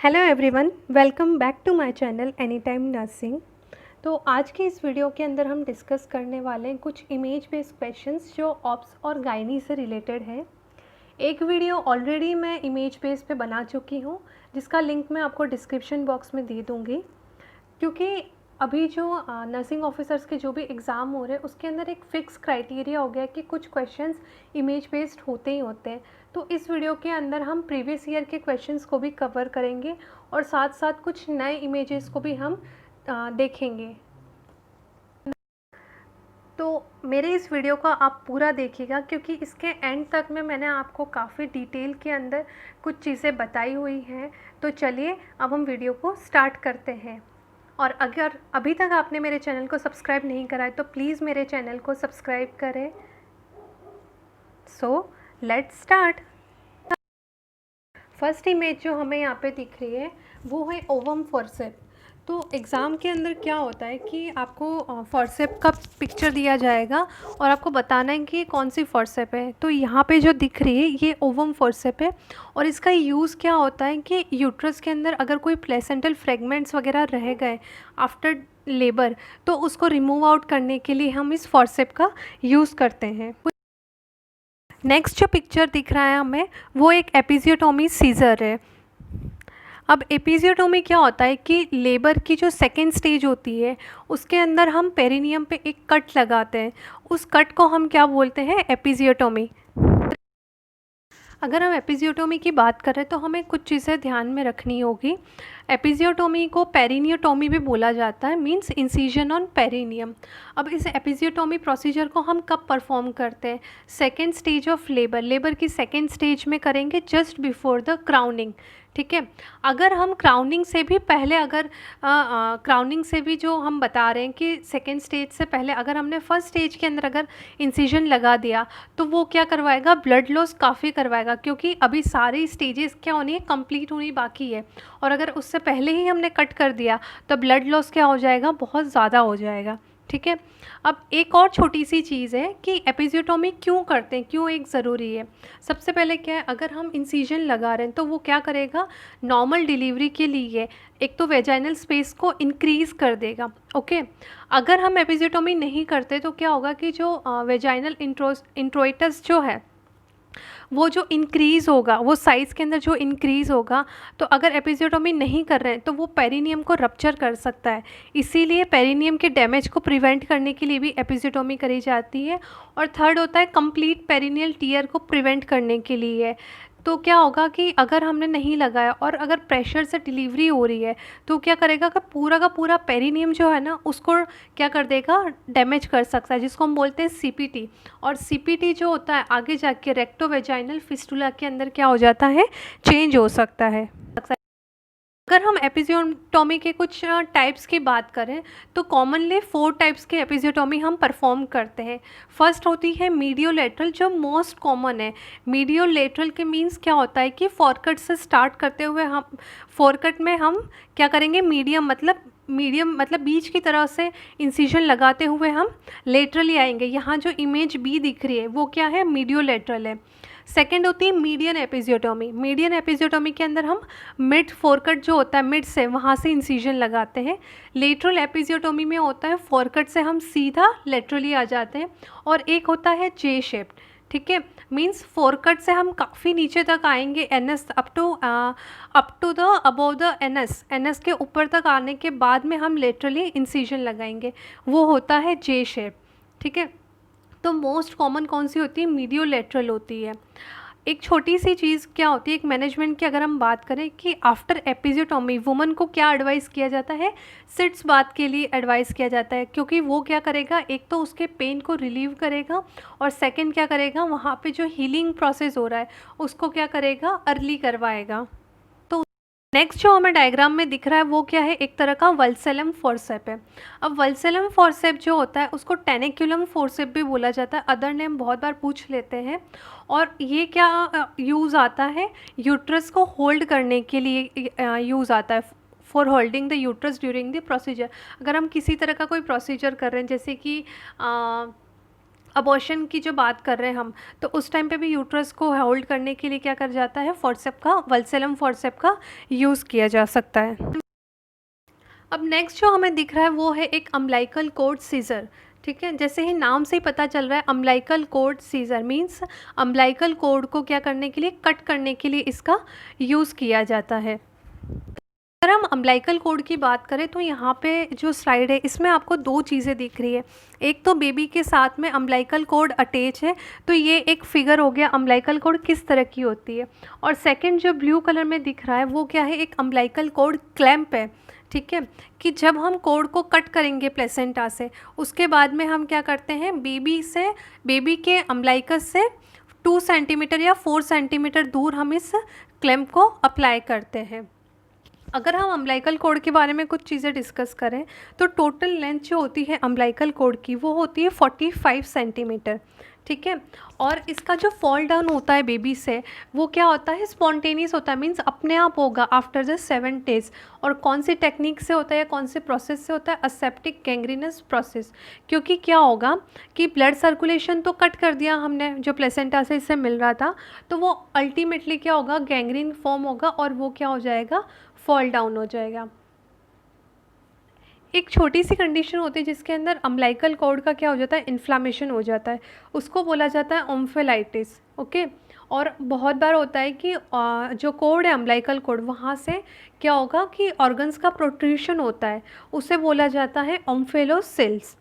Hello everyone, welcome back to my channel any time nursing. तो आज के इस वीडियो के अंदर हम डिस्कस करने वाले हैं कुछ इमेज बेस्ड क्वेश्चंस जो ऑप्स और गायनी से रिलेटेड है। एक वीडियो ऑलरेडी मैं इमेज बेस पे बना चुकी हूँ, जिसका लिंक मैं आपको डिस्क्रिप्शन बॉक्स में दे दूँगी। क्योंकि अभी जो नर्सिंग ऑफिसर्स के जो भी एग्ज़ाम हो रहे हैं उसके अंदर एक फ़िक्स क्राइटेरिया हो गया कि कुछ क्वेश्चंस इमेज बेस्ड होते ही होते हैं। तो इस वीडियो के अंदर हम प्रीवियस ईयर के क्वेश्चंस को भी कवर करेंगे और साथ साथ कुछ नए इमेजेस को भी हम देखेंगे। तो मेरे इस वीडियो का आप पूरा देखिएगा, क्योंकि इसके एंड तक में मैंने आपको काफ़ी डिटेल के अंदर कुछ चीज़ें बताई हुई हैं। तो चलिए अब हम वीडियो को स्टार्ट करते हैं। और अगर अभी तक आपने मेरे चैनल को सब्सक्राइब नहीं करा है तो प्लीज़ मेरे चैनल को सब्सक्राइब करें। So let's start. First image जो हमें यहाँ पे दिख रही है वो है ओवम फॉर्सेप। तो एग्ज़ाम के अंदर क्या होता है कि आपको फॉर्सेप का पिक्चर दिया जाएगा और आपको बताना है कि ये कौन सी फॉर्सेप है। तो यहाँ पे जो दिख रही है ये ओवम फॉर्सेप है और इसका यूज़ क्या होता है कि यूट्रस के अंदर अगर कोई प्लेसेंटल फ्रेगमेंट्स वगैरह रह गए आफ्टर लेबर तो उसको रिमूव आउट करने के लिए हम इस फॉर्सेप का यूज़ करते हैं। नेक्स्ट जो पिक्चर दिख रहा है हमें वो एक एपिजियोटोमी सीजर है। अब एपिजियोटोमी क्या होता है कि लेबर की जो सेकेंड स्टेज होती है उसके अंदर हम पेरिनियम पे एक कट लगाते हैं, उस कट को हम क्या बोलते हैं, एपिजियोटोमी। अगर हम एपिजियोटोमी की बात करें तो हमें कुछ चीज़ें ध्यान में रखनी होगी। एपिजियोटोमी को पेरिनियोटोमी भी बोला जाता है, मींस इंसिजन ऑन पेरिनियम। अब इस एपिजियोटोमी प्रोसीजर को हम कब परफॉर्म करते हैं, सेकेंड स्टेज ऑफ लेबर की सेकेंड स्टेज में करेंगे, जस्ट बिफोर द क्राउनिंग। ठीक है। अगर हम क्राउनिंग से भी पहले क्राउनिंग से भी जो हम बता रहे हैं कि सेकेंड स्टेज से पहले अगर हमने फर्स्ट स्टेज के अंदर अगर इंसिजन लगा दिया तो वो क्या करवाएगा, ब्लड लॉस काफ़ी करवाएगा, क्योंकि अभी सारी स्टेजेस क्या होनी है, कंप्लीट होनी बाकी है। और अगर उससे पहले ही हमने कट कर दिया तो ब्लड लॉस क्या हो जाएगा, बहुत ज़्यादा हो जाएगा। ठीक है। अब एक और छोटी सी चीज़ है कि एपिजियोटोमी क्यों करते हैं, क्यों एक ज़रूरी है। सबसे पहले क्या है, अगर हम इंसिजन लगा रहे हैं तो वो क्या करेगा, नॉर्मल डिलीवरी के लिए एक तो वेजाइनल स्पेस को इंक्रीज़ कर देगा। ओके। अगर हम एपिजियोटोमी नहीं करते तो क्या होगा कि जो वेजाइनल इंट्रोइटस जो है वो जो इंक्रीज़ होगा, वो साइज़ के अंदर जो इंक्रीज़ होगा, तो अगर एपिजियोटोमी नहीं कर रहे हैं तो वो पेरिनियम को रप्चर कर सकता है। इसीलिए पेरिनियम के डैमेज को प्रिवेंट करने के लिए भी एपिजियोटोमी करी जाती है। और थर्ड होता है कंप्लीट पेरिनियल टीयर को प्रिवेंट करने के लिए। तो क्या होगा कि अगर हमने नहीं लगाया और अगर प्रेशर से डिलीवरी हो रही है तो क्या करेगा कि पूरा का पूरा पेरिनियम जो है ना उसको क्या कर देगा, डैमेज कर सकता है, जिसको हम बोलते हैं सीपीटी। और सीपीटी जो होता है आगे जाके रेक्टोवेजाइनल फिस्टुला के अंदर क्या हो जाता है, चेंज हो सकता है। अगर हम एपिजियोटोमी के कुछ टाइप्स की बात करें तो कॉमनली 4 टाइप्स के एपिजियोटोमी हम परफॉर्म करते हैं। फर्स्ट होती है मीडियोलेटरल, जो मोस्ट कॉमन है। मीडियोलेटरल के मींस क्या होता है कि फोरकट से स्टार्ट करते हुए हम फोरकट में हम क्या करेंगे, मीडियम मतलब बीच की तरह से इंसिजन लगाते हुए हम लेटरली आएंगे। यहाँ जो इमेज बी दिख रही है वो क्या है, मीडियोलेटरल है। सेकेंड होती है मीडियन एपिजियोटोमी। मीडियन एपिजियोटोमी के अंदर हम मिड फोरकट जो होता है, मिड से वहाँ से इंसिजन लगाते हैं। लेटरल एपिजियोटोमी में होता है फोरकट से हम सीधा लेटरली आ जाते हैं। और एक होता है जे शेप। ठीक है, मीन्स फोरकट से हम काफ़ी नीचे तक आएंगे, NS up to the above the NS के ऊपर तक आने के बाद में हम लेटरली इंसिजन लगाएंगे, वो होता है जे शेप। ठीक है। तो मोस्ट कॉमन कौन सी होती है, मीडियोलेटरल होती है। एक छोटी सी चीज़ क्या होती है, एक मैनेजमेंट की अगर हम बात करें कि आफ्टर एपिजियोटोमी वुमन को क्या एडवाइस किया जाता है, सिट्स बात के लिए एडवाइस किया जाता है, क्योंकि वो क्या करेगा, एक तो उसके पेन को रिलीव करेगा और सेकंड क्या करेगा, वहाँ पे जो हीलिंग प्रोसेस हो रहा है उसको क्या करेगा, अर्ली करवाएगा। नेक्स्ट जो हमें डायग्राम में दिख रहा है वो क्या है, एक तरह का वल्सेलम फोर्सेप है। अब वल्सेलम फोर्सेप जो होता है उसको टेनिकुलम फोर्सेप भी बोला जाता है, अदर नेम बहुत बार पूछ लेते हैं। और ये क्या यूज़ आता है, यूट्रस को होल्ड करने के लिए यूज़ आता है, for holding the uterus during the procedure. अगर हम किसी तरह का कोई प्रोसीजर कर रहे हैं, जैसे कि अबॉर्शन की जो बात कर रहे हैं हम, तो उस टाइम पे भी यूट्रस को होल्ड करने के लिए क्या कर जाता है, फोर्सेप का, वल्सेलम फोर्सेप का यूज़ किया जा सकता है। अब नेक्स्ट जो हमें दिख रहा है वो है एक अम्बिलिकल कॉर्ड सीजर। ठीक है, जैसे ही नाम से ही पता चल रहा है, umbilical cord seizure means umbilical cord को क्या करने के लिए, कट करने के लिए इसका यूज़ किया जाता है। अगर हम अम्बिलिकल कॉर्ड की बात करें तो यहाँ पे जो स्लाइड है इसमें आपको दो चीज़ें दिख रही है। एक तो बेबी के साथ में अम्बिलिकल कॉर्ड अटैच है, तो ये एक फिगर हो गया अम्बिलिकल कॉर्ड किस तरह की होती है। और सेकंड जो ब्लू कलर में दिख रहा है वो क्या है, एक अम्बिलिकल कॉर्ड क्लैंप है। ठीक है, कि जब हम कॉर्ड को कट करेंगे प्लेसेंटा से, उसके बाद में हम क्या करते हैं, बेबी के अम्बिलिकस से 2 सेंटीमीटर या 4 सेंटीमीटर दूर हम इस क्लैंप को अप्लाई करते हैं। अगर हम अम्बिलिकल कॉर्ड के बारे में कुछ चीज़ें डिस्कस करें तो टोटल लेंथ जो होती है अम्बिलिकल कॉर्ड की वो होती है 45 सेंटीमीटर। ठीक है, और इसका जो फॉल डाउन होता है बेबी से वो क्या होता है, स्पॉन्टेनियस होता है, मीन्स अपने आप होगा आफ्टर द 7 डेज। और कौन सी टेक्निक से होता है या कौन से प्रोसेस से होता है, असेप्टिक गैंग्रीनस प्रोसेस। क्योंकि क्या होगा कि ब्लड सर्कुलेशन तो कट कर दिया हमने जो प्लेसेंटा से इससे मिल रहा था, तो वो अल्टीमेटली क्या होगा, गैंग्रीन फॉर्म होगा और वो क्या हो जाएगा, फॉल डाउन हो जाएगा। एक छोटी सी कंडीशन होती है जिसके अंदर अम्बिलिकल कॉर्ड का क्या हो जाता है, इन्फ्लामेशन हो जाता है, उसको बोला जाता है ओम्फेलाइटिस। ओके, और बहुत बार होता है कि जो कॉर्ड है अम्बिलिकल कॉर्ड, वहाँ से क्या होगा कि ऑर्गन्स का प्रोट्रूशन होता है, उसे बोला जाता है ओम्फेलोसिल्स।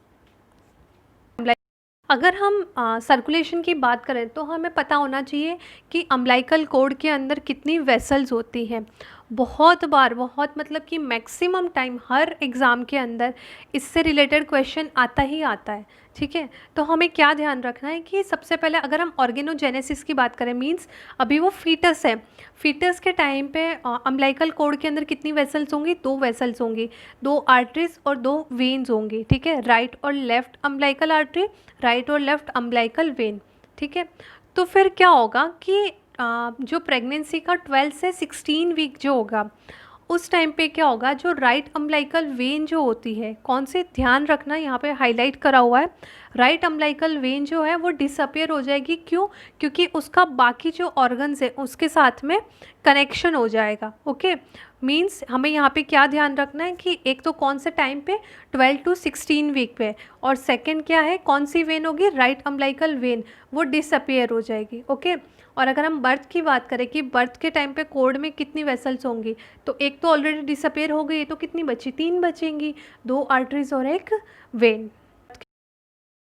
अगर हम सर्कुलेशन की बात करें तो हमें पता होना चाहिए कि अम्बिलिकल कॉर्ड के अंदर कितनी वेसल्स होती हैं। बहुत बार, बहुत मतलब कि मैक्सिमम टाइम हर एग्ज़ाम के अंदर इससे रिलेटेड क्वेश्चन आता ही आता है। ठीक है, तो हमें क्या ध्यान रखना है कि सबसे पहले अगर हम ऑर्गेनोजेनेसिस की बात करें, मींस अभी वो फीटस है, फीटस के टाइम पे अम्बिलिकल कॉर्ड के अंदर कितनी वेसल्स होंगी, 2 वेसल्स होंगी, 2 आर्टरीज और 2 वेन्स होंगी। ठीक है, राइट और लेफ्ट अम्बिलिकल आर्टरी, राइट और लेफ्ट अम्बिलिकल वेन। ठीक है, तो फिर क्या होगा कि जो प्रेगनेंसी का 12 से 16 वीक जो होगा उस टाइम पे क्या होगा, जो राइट अम्बिलिकल वेन जो होती है, कौन से, ध्यान रखना यहाँ पे हाईलाइट करा हुआ है, राइट अम्बिलिकल वेन जो है वो डिसअपियर हो जाएगी। क्यों, क्योंकि उसका बाकी जो ऑर्गन्स है उसके साथ में कनेक्शन हो जाएगा। ओके, मीन्स हमें यहाँ पे क्या ध्यान रखना है कि एक तो कौन से टाइम पे, 12 to 16 वीक पे, और सेकंड क्या है, कौन सी वेन होगी, राइट अम्बिलिकल वेन, वो डिसअपियर हो जाएगी। ओके, और अगर हम बर्थ की बात करें कि बर्थ के टाइम पे कोड में कितनी वेसल्स होंगी, तो एक तो ऑलरेडी डिसअपियर हो गई, तो कितनी बची, 3 बचेंगी, 2 आर्टरीज और एक वेन।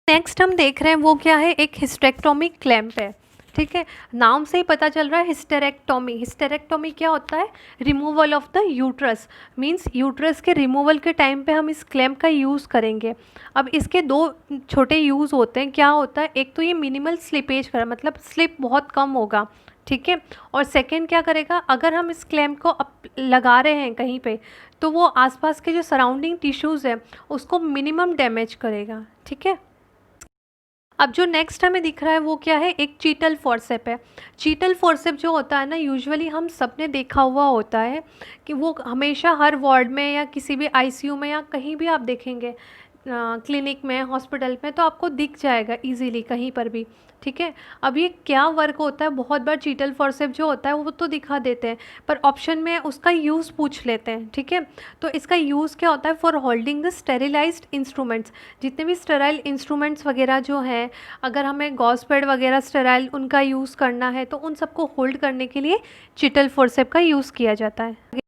नेक्स्ट हम देख रहे हैं वो क्या है, एक हिस्टेरेक्टोमी क्लैंप है। ठीक है, नाम से ही पता चल रहा है हिस्टेरेक्टोमी। हिस्टेरेक्टोमी क्या होता है, removal of the uterus, means uterus के रिमूवल के टाइम पे हम इस क्लैंप का यूज़ करेंगे। अब इसके 2 छोटे यूज़ होते हैं। क्या होता है, एक तो ये मिनिमल स्लिपेज कर, मतलब स्लिप बहुत कम होगा। ठीक है, और सेकंड क्या करेगा, अगर हम इस क्लैंप को लगा रहे हैं कहीं पे, तो वो आसपास के जो सराउंडिंग टिश्यूज़ है उसको मिनिमम डैमेज करेगा। ठीक है, अब जो नेक्स्ट हमें दिख रहा है वो क्या है, एक चीटल फोर्सेप है। चीटल फोर्सेप जो होता है ना, यूजुअली हम सब ने देखा हुआ होता है कि वो हमेशा हर वार्ड में या किसी भी आईसीयू में या कहीं भी आप देखेंगे, क्लिनिक में, हॉस्पिटल में, तो आपको दिख जाएगा इजीली कहीं पर भी। ठीक है, अब ये क्या वर्क होता है, बहुत बार चीटल फोर्सेप जो होता है वो तो दिखा देते हैं, पर ऑप्शन में उसका यूज़ पूछ लेते हैं। ठीक है, तो इसका यूज़ क्या होता है, for holding the sterilised instruments, जितने भी स्टेराइल इंस्ट्रूमेंट्स वगैरह जो हैं, अगर हमें गॉस पैड वगैरह स्टेराइल उनका यूज़ करना है तो उन सबको होल्ड करने के लिए चीटल फोर्सेप का यूज़ किया जाता है।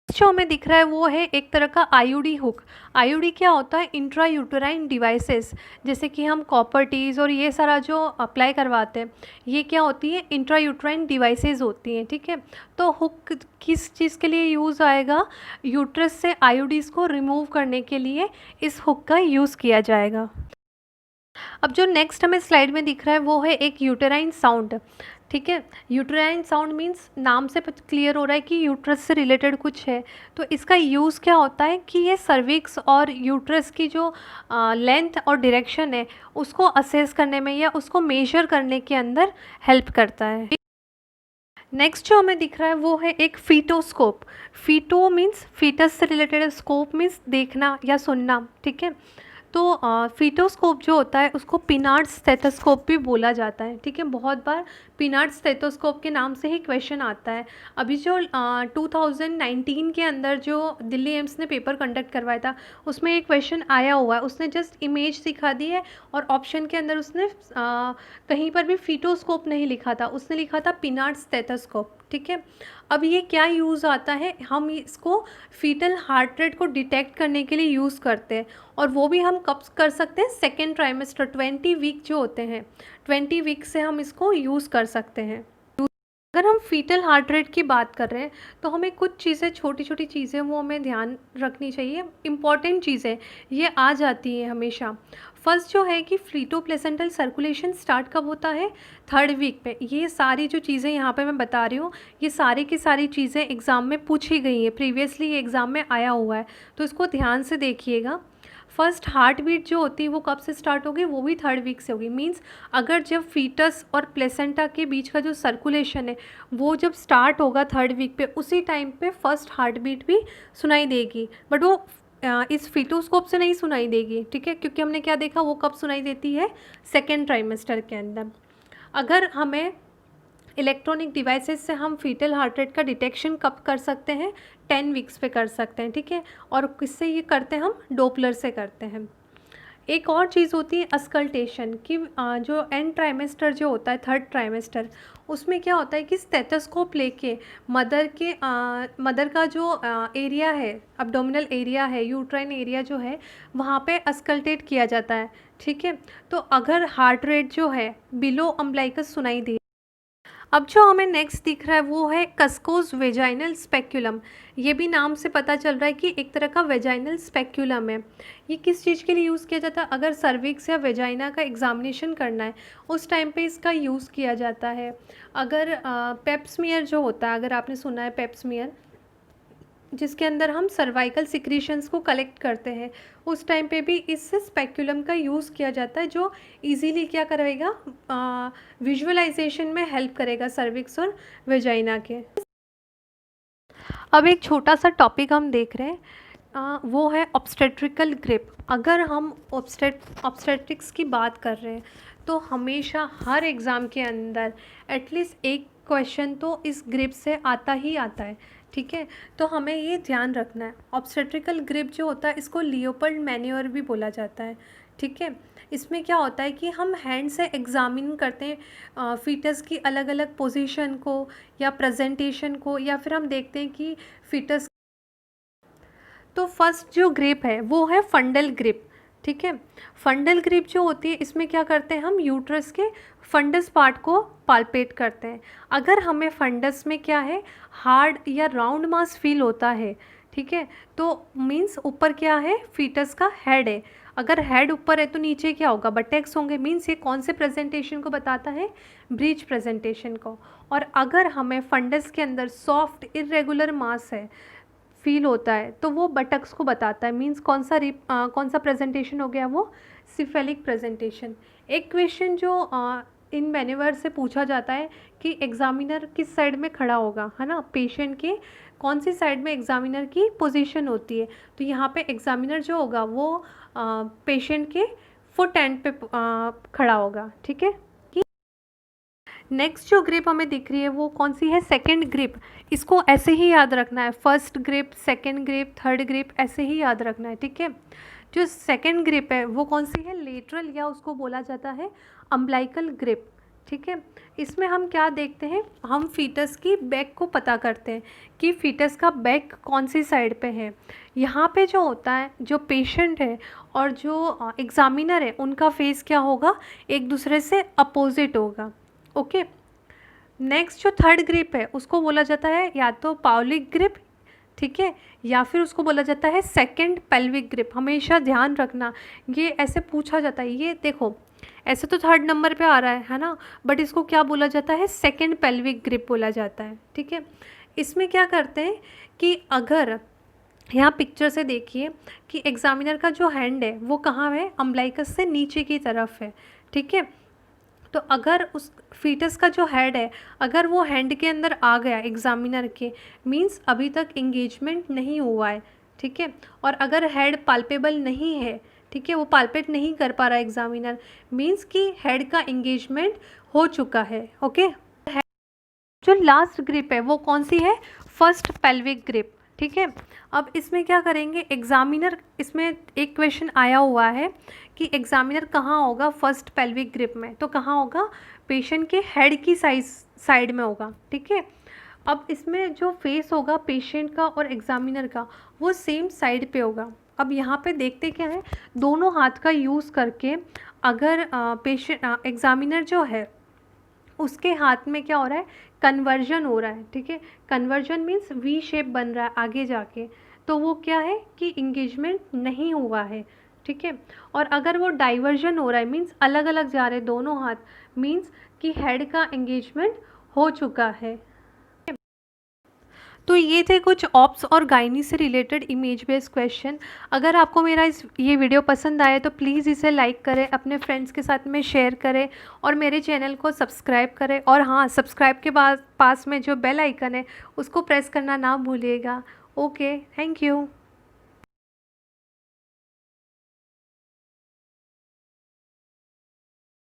जो हमें दिख रहा है वो है एक तरह का आईयूडी हुक। आईयूडी क्या होता है, इंट्रा यूटेराइन डिवाइसेस, जैसे कि हम कॉपर टीज और ये सारा जो अप्लाई करवाते हैं, ये क्या होती है, इंट्रा यूटेराइन डिवाइसेस होती हैं। ठीक है, तो हुक किस चीज़ के लिए यूज़ आएगा, यूट्रस से आईयूडीज़ को रिमूव करने के लिए इस हुक का यूज़ किया जाएगा। अब जो नेक्स्ट हमें स्लाइड में दिख रहा है वो है एक यूटेराइन साउंड। ठीक है, यूटेराइन साउंड मीन्स नाम से क्लियर हो रहा है कि यूट्रस से रिलेटेड कुछ है। तो इसका यूज़ क्या होता है कि ये सर्विक्स और यूट्रस की जो लेंथ और डायरेक्शन है उसको असेस करने में या उसको मेजर करने के अंदर हेल्प करता है। नेक्स्ट जो हमें दिख रहा है वो है एक फीटोस्कोप। फीटो मीन्स फीटस से रिलेटेड, स्कोप मीन्स देखना या सुनना। ठीक है, तो फीटोस्कोप जो होता है उसको पिनार्ड स्टेथोस्कोप भी बोला जाता है, ठीक है। बहुत बार पिनार्ड स्टेथोस्कोप के नाम से ही क्वेश्चन आता है। अभी जो 2019 के अंदर जो दिल्ली एम्स ने पेपर कंडक्ट करवाया था उसमें एक क्वेश्चन आया हुआ है, उसने जस्ट इमेज दिखा दी है और ऑप्शन के अंदर उसने कहीं पर भी फीटोस्कोप नहीं लिखा था, उसने लिखा था पिनार्ड स्टेथोस्कोप, ठीक है। अब ये क्या यूज़ आता है, हम इसको फीटल हार्ट रेट को डिटेक्ट करने के लिए यूज़ करते हैं, और वो भी हम कब कर सकते हैं, सेकेंड ट्राइमेस्टर 20 वीक जो होते हैं, 20 वीक से हम इसको यूज़ कर सकते हैं। अगर हम फीटल हार्ट रेट की बात कर रहे हैं तो हमें कुछ चीज़ें, छोटी छोटी चीज़ें वो हमें ध्यान रखनी चाहिए, इम्पॉर्टेंट चीज़ें ये आ जाती हैं हमेशा। फर्स्ट जो है कि फ्रीटो प्लेसेंटल सर्कुलेशन स्टार्ट कब होता है, 3rd वीक पे। ये सारी जो चीज़ें यहाँ पे मैं बता रही हूँ ये सारी की सारी चीज़ें एग्ज़ाम में पूछी गई हैं, प्रीवियसली ये एग्ज़ाम में आया हुआ है, तो इसको ध्यान से देखिएगा। फर्स्ट हार्ट बीट जो होती है वो कब से स्टार्ट होगी, वो भी 3rd वीक से होगी। मींस अगर जब फीटस और प्लेसेंटा के बीच का जो सर्कुलेशन है वो जब स्टार्ट होगा 3rd वीक पे, उसी टाइम पे फर्स्ट हार्ट बीट भी सुनाई देगी, बट वो इस फीटोस्कोप से नहीं सुनाई देगी, ठीक है, क्योंकि हमने क्या देखा वो कब सुनाई देती है, सेकेंड ट्राइमेस्टर के अंदर। अगर हमें इलेक्ट्रॉनिक डिवाइसेस से हम फीटल हार्ट रेट का डिटेक्शन कब कर सकते हैं, 10 वीक्स पे कर सकते हैं, ठीक है। और किससे ये करते हैं, हम डोपलर से करते हैं। एक और चीज़ होती है अस्कल्टेशन की, जो एंड ट्राइमेस्टर जो होता है 3rd ट्राइमेस्टर, उसमें क्या होता है कि स्टेथोस्कोप लेके मदर का जो एरिया है, अब्डोमिनल एरिया है, यूट्राइन एरिया जो है, वहाँ पे अस्कल्टेट किया जाता है, ठीक है। तो अगर हार्ट रेट जो है बिलो अम्बलाइकस सुनाई दे। अब जो हमें नेक्स्ट दिख रहा है वो है कस्कोज वेजाइनल स्पेक्यूलम। ये भी नाम से पता चल रहा है कि एक तरह का वेजाइनल स्पेक्यूलम है। ये किस चीज़ के लिए यूज़ किया जाता है, अगर सर्विक्स या वेजाइना का एग्जामिनेशन करना है उस टाइम पे इसका यूज़ किया जाता है। अगर पेप्समियर जो होता है, अगर आपने सुना है पेप्समियर, जिसके अंदर हम सर्वाइकल सिक्रीशंस को कलेक्ट करते हैं, उस टाइम पे भी इस स्पेक्यूलम का यूज़ किया जाता है, जो इजीली क्या करेगा, विजुअलाइजेशन में हेल्प करेगा सर्विक्स और वेजाइना के। अब एक छोटा सा टॉपिक हम देख रहे हैं, वो है ऑब्स्टेट्रिकल ग्रिप। अगर हम ऑब्स्टेट्रिक्स की बात कर रहे हैं तो हमेशा हर एग्ज़ाम के अंदर एटलीस्ट एक क्वेश्चन तो इस ग्रिप से आता ही आता है, ठीक है। तो हमें ये ध्यान रखना है, ऑब्स्टेट्रिकल ग्रिप जो होता है इसको लियोपोल्ड मैन्योर भी बोला जाता है, ठीक है। इसमें क्या होता है कि हम हैंड से एग्ज़ामिन करते हैं फीटस की अलग अलग पोजीशन को या प्रेजेंटेशन को, या फिर हम देखते हैं कि फीटस। तो फर्स्ट जो ग्रिप है वो है फंडल ग्रिप, ठीक है। फंडल ग्रिप जो होती है इसमें क्या करते हैं, हम यूट्रस के फंडस पार्ट को पाल्पेट करते हैं। अगर हमें फंडस में क्या है, हार्ड या राउंड मास फील होता है, ठीक है, तो मींस ऊपर क्या है, फीटस का हेड है। अगर हेड ऊपर है तो नीचे क्या होगा, बटेक्स होंगे। मींस ये कौन से प्रेजेंटेशन को बताता है, ब्रीच प्रेजेंटेशन को। और अगर हमें फंडस के अंदर सॉफ्ट इरेगुलर मास है, फील होता है, तो वो बटक्स को बताता है। मींस कौन सा प्रेजेंटेशन हो गया, वो सिफेलिक प्रेजेंटेशन। एक क्वेश्चन जो इन मैन्यूवर से पूछा जाता है कि एग्जामिनर किस साइड में खड़ा होगा, है ना, पेशेंट के कौन सी साइड में एग्जामिनर की पोजीशन होती है, तो यहाँ पे एग्जामिनर जो होगा वो पेशेंट के फुट एंड पे खड़ा होगा, ठीक है। नेक्स्ट जो ग्रिप हमें दिख रही है वो कौन सी है, सेकंड ग्रिप। इसको ऐसे ही याद रखना है, first grip, second grip, third grip, ऐसे ही याद रखना है, ठीक है। जो सेकंड ग्रिप है वो कौन सी है, लेटरल, या उसको बोला जाता है अम्बलाइकल ग्रिप, ठीक है। इसमें हम क्या देखते हैं, हम फीटस की बैक को पता करते हैं कि फीटस का बैक कौन सी साइड पे है। यहाँ पे जो होता है, जो पेशेंट है और जो एग्ज़ामिनर है, उनका फेस क्या होगा, एक दूसरे से अपोजिट होगा, ओके। नेक्स्ट जो थर्ड ग्रिप है उसको बोला जाता है या तो पाउलिक ग्रिप, ठीक है, या फिर उसको बोला जाता है सेकंड पेल्विक ग्रिप। हमेशा ध्यान रखना, ये ऐसे पूछा जाता है। ये देखो ऐसे तो 3rd नंबर पे आ रहा है ना, बट इसको क्या बोला जाता है, सेकंड पेल्विक ग्रिप बोला जाता है, ठीक है। इसमें क्या करते हैं कि अगर यहाँ पिक्चर से देखिए कि एग्जामिनर का जो हैंड है वो कहाँ है, अम्बलाइकस से नीचे की तरफ है, ठीक है। तो अगर उस फीटस का जो हेड है, अगर वो हैंड के अंदर आ गया एग्जामिनर के, मींस अभी तक इंगेजमेंट नहीं हुआ है, ठीक है। और अगर हेड पाल्पेबल नहीं है ठीक है, वो पाल्पेट नहीं कर पा रहा एग्जामिनर, मीन्स कि हेड का एंगेजमेंट हो चुका है। ओके, जो लास्ट ग्रिप है वो कौन सी है, फर्स्ट पेल्विक ग्रिप। ठीक है, अब इसमें क्या करेंगे, एग्जामिनर, इसमें एक क्वेश्चन आया हुआ है कि एग्जामिनर कहाँ होगा फर्स्ट पेल्विक ग्रिप में, तो कहाँ होगा, पेशेंट के हेड की साइड में होगा। ठीक है, अब इसमें जो फेस होगा पेशेंट का और एग्जामिनर का वो सेम साइड पे होगा। अब यहाँ पे देखते क्या है, दोनों हाथ का यूज़ करके अगर पेशेंट एग्जामिनर जो है उसके हाथ में क्या हो रहा है, कन्वर्जन हो रहा है। ठीक है, कन्वर्जन मीन्स वी शेप बन रहा है आगे जाके, तो वो क्या है कि इंगेजमेंट नहीं हुआ है। ठीक है, और अगर वो डाइवर्जन हो रहा है मीन्स अलग अलग जा रहे हैं दोनों हाथ, मीन्स कि हेड का एंगेजमेंट हो चुका है। तो ये थे कुछ ऑप्स और गायनी से रिलेटेड इमेज बेस्ड क्वेश्चन। अगर आपको मेरा ये वीडियो पसंद आए तो प्लीज़ इसे लाइक करें, अपने फ्रेंड्स के साथ में शेयर करें और मेरे चैनल को सब्सक्राइब करें। और हाँ, सब्सक्राइब के बाद पास में जो बेल आइकन है उसको प्रेस करना ना भूलिएगा। Okay, thank you.